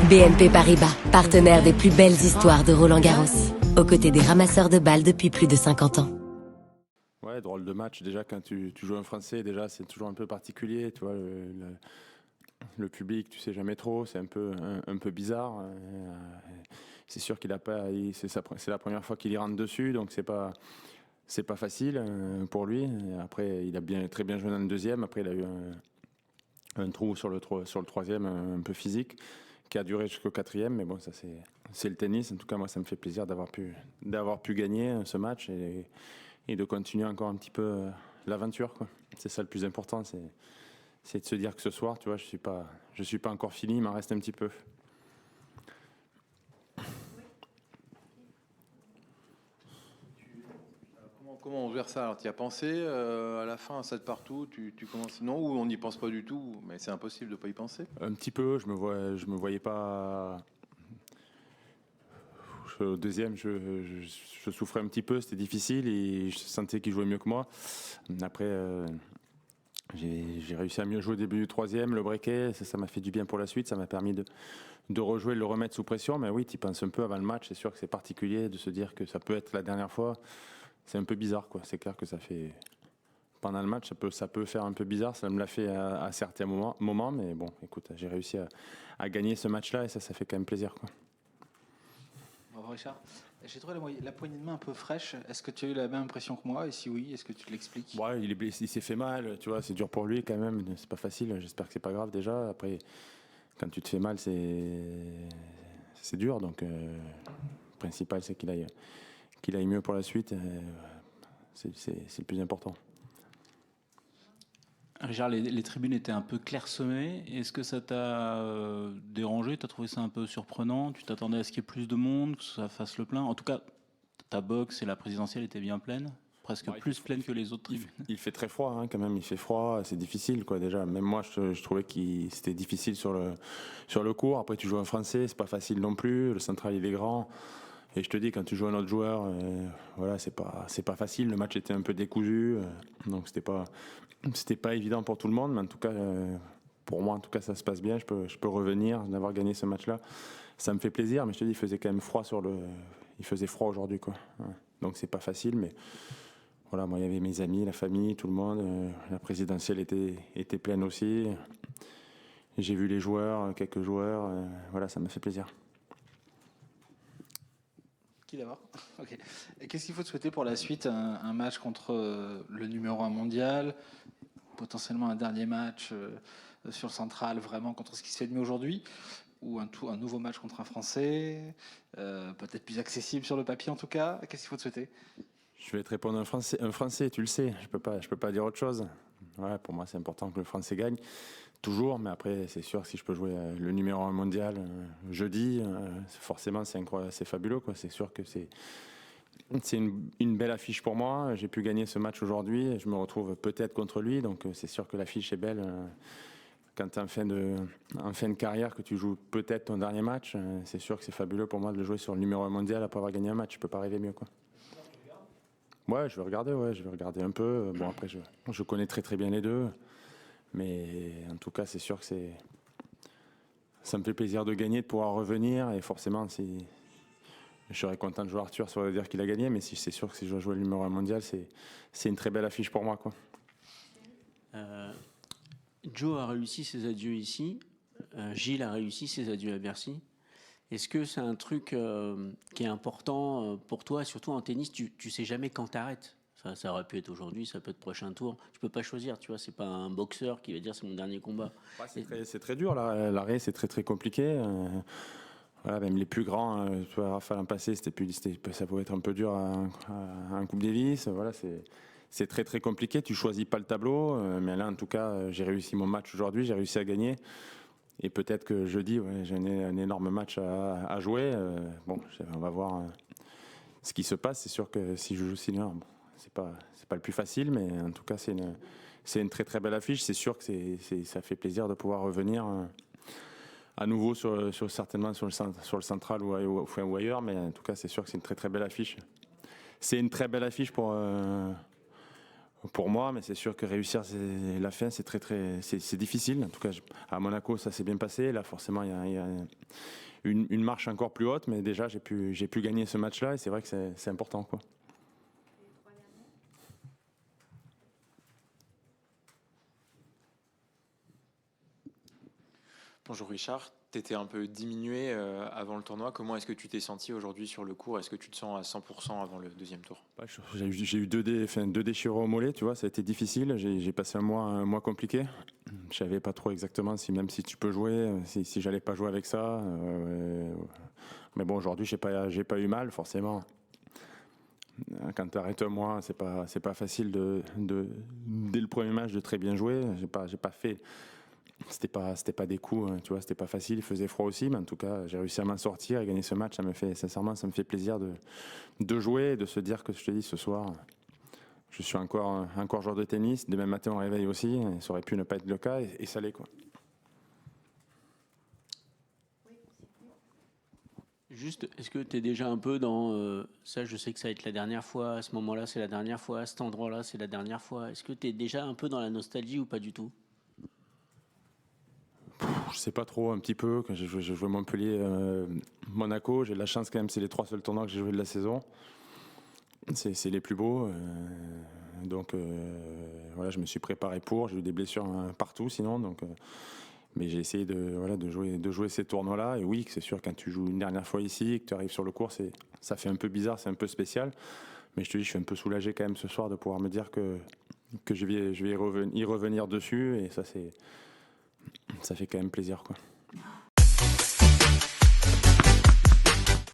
BNP Paribas, partenaire des plus belles histoires de Roland-Garros. Aux côtés des ramasseurs de balles depuis plus de 50 ans. Ouais, drôle de match. Déjà, quand tu joues un Français, déjà, c'est toujours un peu particulier. Tu vois, le public, tu sais jamais trop. C'est un peu bizarre. C'est sûr qu'il a pas. C'est la première fois qu'il y rentre dessus, donc c'est pas facile pour lui. Et après, il a très bien joué dans le deuxième. Après, il a eu un trou sur le troisième, un peu physique, qui a duré jusqu'au quatrième. Mais bon, ça c'est le tennis. En tout cas, moi, ça me fait plaisir d'avoir pu gagner ce match et de continuer encore un petit peu l'aventure, quoi. C'est ça le plus important, c'est de se dire que ce soir, tu vois, je suis pas encore fini, il m'en reste un petit peu. Comment on gère ça? Alors, tu y as pensé à la fin, à 7 partout, tu commences. Non, ou on n'y pense pas du tout, mais c'est impossible de ne pas y penser. Un petit peu, je me voyais pas. Au deuxième, je souffrais un petit peu, c'était difficile et je sentais qu'il jouait mieux que moi. Après, j'ai réussi à mieux jouer au début du troisième, le breaké, ça m'a fait du bien pour la suite, ça m'a permis de rejouer, de le remettre sous pression. Mais oui, tu y penses un peu avant le match, c'est sûr que c'est particulier de se dire que ça peut être la dernière fois. C'est un peu bizarre, quoi. C'est clair que ça fait. Pendant le match, ça peut faire un peu bizarre, ça me l'a fait à certains moments, mais bon, écoute, j'ai réussi à gagner ce match-là et ça fait quand même plaisir, quoi. Bravo Richard. J'ai trouvé la poignée de main un peu fraîche. Est-ce que tu as eu la même impression que moi? Et si oui, est-ce que tu l'expliques? Ouais, il est blessé, il s'est fait mal, tu vois, c'est dur pour lui quand même, c'est pas facile, j'espère que c'est pas grave déjà. Après, quand tu te fais mal, c'est dur, donc le principal c'est qu'il aille mieux pour la suite, c'est le plus important. Richard, les tribunes étaient un peu clairsemées. Est-ce que ça t'a dérangé? Tu as trouvé ça un peu surprenant? Tu t'attendais à ce qu'il y ait plus de monde, que ça fasse le plein? En tout cas, ta box et la présidentielle étaient bien pleines, presque plus pleines que les autres tribunes. Il fait très froid, hein, quand même, il fait froid, c'est difficile, quoi, déjà. Même moi, je trouvais que c'était difficile sur le court. Après, tu joues en français, c'est pas facile non plus. Le central, il est grand. Et je te dis, quand tu joues un autre joueur, voilà, c'est pas facile. Le match était un peu décousu, donc c'était pas évident pour tout le monde. Mais en tout cas, pour moi, en tout cas, ça se passe bien. Je peux revenir d'avoir gagné ce match-là. Ça me fait plaisir, mais je te dis, il faisait quand même froid il faisait froid aujourd'hui, quoi. Ouais. Donc c'est pas facile, mais voilà, moi, il y avait mes amis, la famille, tout le monde. La présidentielle était pleine aussi. J'ai vu les joueurs, quelques joueurs. Voilà, ça m'a fait plaisir. Qui d'abord? Ok. Et qu'est-ce qu'il faut te souhaiter pour la suite? Un match contre le numéro 1 mondial, potentiellement un dernier match sur le central, vraiment contre ce qui se fait de mieux aujourd'hui, ou un nouveau match contre un Français, peut-être plus accessible sur le papier en tout cas. Qu'est-ce qu'il faut te souhaiter? Je vais te répondre un français, tu le sais. Je peux pas dire autre chose. Ouais, pour moi, c'est important que le Français gagne. Toujours, mais après, c'est sûr que si je peux jouer le numéro 1 mondial jeudi, forcément, c'est fabuleux, quoi. C'est sûr que c'est une belle affiche pour moi. J'ai pu gagner ce match aujourd'hui et je me retrouve peut-être contre lui, donc c'est sûr que l'affiche est belle. Quand tu es en fin de carrière, que tu joues peut-être ton dernier match, c'est sûr que c'est fabuleux pour moi de le jouer sur le numéro 1 mondial après avoir gagné un match. Je peux pas rêver mieux, quoi. Ouais, je vais regarder un peu. Bon, après, je connais très très bien les deux. Mais en tout cas, c'est sûr que ça me fait plaisir de gagner, de pouvoir revenir. Et forcément, si je serais content de jouer Arthur, ça veut dire qu'il a gagné. Mais c'est sûr que si je dois jouer le numéro 1 mondial, c'est une très belle affiche pour moi, quoi. Joe a réussi ses adieux ici. Gilles a réussi ses adieux à Bercy. Est-ce que c'est un truc qui est important pour toi, surtout en tennis, tu sais jamais quand t'arrêtes. Ça aurait pu être aujourd'hui, ça peut être prochain tour. Tu peux pas choisir, tu vois. C'est pas un boxeur qui va dire c'est mon dernier combat. Ouais, c'est très dur, là. L'arrêt, c'est très très compliqué. Voilà, même les plus grands, tu vois, Rafa l'an passé, ça pouvait être un peu dur à un Coupe Davis. Voilà, c'est très très compliqué. Tu choisis pas le tableau, mais là, en tout cas, j'ai réussi mon match aujourd'hui, j'ai réussi à gagner. Et peut-être que jeudi, ouais, j'ai un énorme match à jouer. Bon, on va voir ce qui se passe. C'est sûr que si je joue Sinner, bon, c'est pas le plus facile, mais en tout cas, c'est une très très belle affiche. C'est sûr que ça fait plaisir de pouvoir revenir à nouveau certainement sur le central ou ailleurs, mais en tout cas, c'est sûr que c'est une très très belle affiche. C'est une très belle affiche pour moi, mais c'est sûr que réussir la fin, c'est difficile. En tout cas, à Monaco, ça s'est bien passé. Là, forcément, il y a une marche encore plus haute, mais déjà, j'ai pu gagner ce match-là, et c'est vrai que c'est important, quoi. Bonjour Richard, tu étais un peu diminué avant le tournoi. Comment est-ce que tu t'es senti aujourd'hui sur le court? Est-ce que tu te sens à 100% avant le deuxième tour? J'ai eu deux déchirures au mollet, tu vois, ça a été difficile. J'ai passé un mois compliqué. Je savais pas trop exactement même si tu peux jouer, si j'allais pas jouer avec ça. Mais bon, aujourd'hui, j'ai pas eu mal, forcément. Quand tu arrêtes un mois, c'est pas facile dès le premier match de très bien jouer. J'ai pas fait. C'était pas des coups, tu vois, c'était pas facile, il faisait froid aussi, mais en tout cas, j'ai réussi à m'en sortir et gagner ce match. Sincèrement, ça me fait plaisir de jouer et de se dire que je te dis ce soir, je suis encore joueur de tennis. Demain matin, on réveille aussi, et ça aurait pu ne pas être le cas, et ça l'est, quoi. Juste, est-ce que tu es déjà un peu dans ça, je sais que ça va être la dernière fois, à ce moment-là, c'est la dernière fois, à cet endroit-là, c'est la dernière fois. Est-ce que tu es déjà un peu dans la nostalgie ou pas du tout? Je sais pas trop, un petit peu. Quand j'ai joué Montpellier, Monaco, j'ai de la chance quand même, c'est les 3 seuls tournois que j'ai joué de la saison. C'est les plus beaux. Donc voilà, je me suis préparé pour. J'ai eu des blessures partout sinon. Donc, mais j'ai essayé de jouer ces tournois-là. Et oui, c'est sûr, quand tu joues une dernière fois ici et que tu arrives sur le court, ça fait un peu bizarre, c'est un peu spécial. Mais je te dis, je suis un peu soulagé quand même ce soir de pouvoir me dire que je vais y revenir dessus. Et ça fait quand même plaisir, quoi.